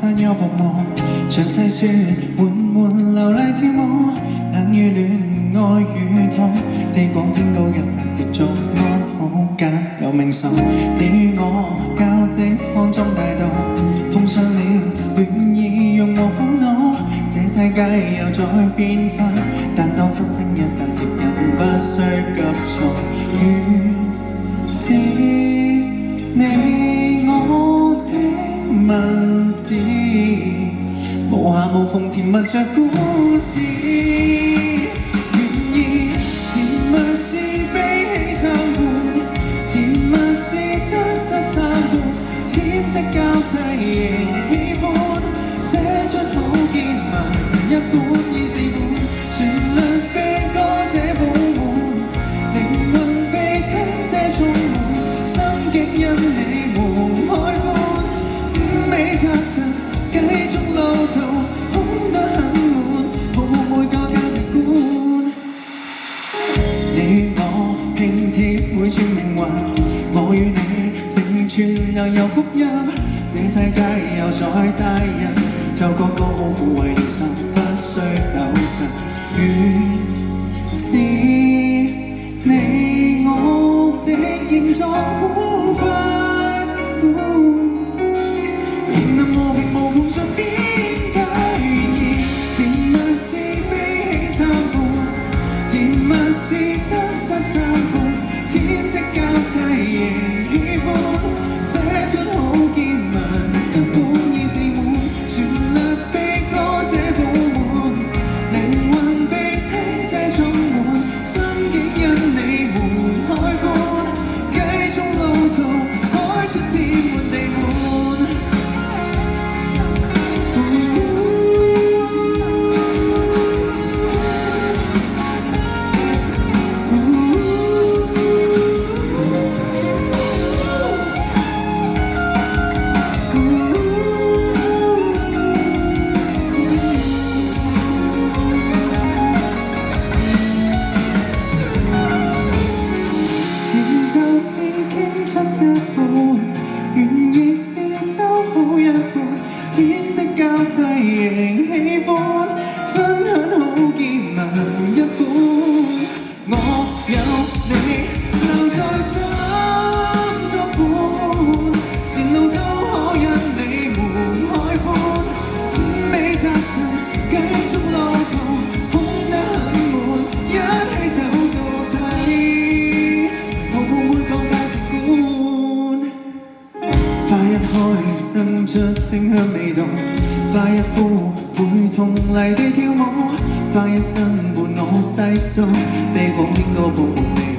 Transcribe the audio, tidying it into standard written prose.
散有薄霧，詳細說緩緩流麗跳舞，冷與暖愛與痛，地廣天高一剎接觸安好間有命數，你我交織康莊大道，碰上了戀意用我苦惱，這世界又在變化，但當心聲一剎貼人不需急躁，原是你我的文字，無瑕無縫甜蜜着故事，願意甜蜜是悲喜參半，甜蜜是得失參半，天色交替仍喜歡，寫出好結文一本已是本，旋律被歌者補滿，靈魂被聽者充滿，心境因你們開闊，五味雜陳繼續路途，空得很滿，抱每個價值觀。你我拼貼每串命運，我與你成全又有福音，這世界又在帶人，就個個好富為了心，不需糾纏，原是你我的形狀古怪。然能和平無窮盡邊界，甜蜜是悲喜參半，甜蜜是得失參半，天色交替仍喜歡，寫出好結文根本已是滿，旋律被歌者補滿，靈魂被聽者充滿，心境因你們開闊，繼續路途開出天滿地滿。願意是收好一半，天色交替仍喜歡，分享好結文一本，我有你留在心作伴，前路都可因你們開闊，五味雜陳繼續路途，空得很滿，一起走到底，抱抱每個價值觀。花一開生出清香味道，花一枯陪同泥地跳舞，花一生伴我細數，地廣天高佈滿你。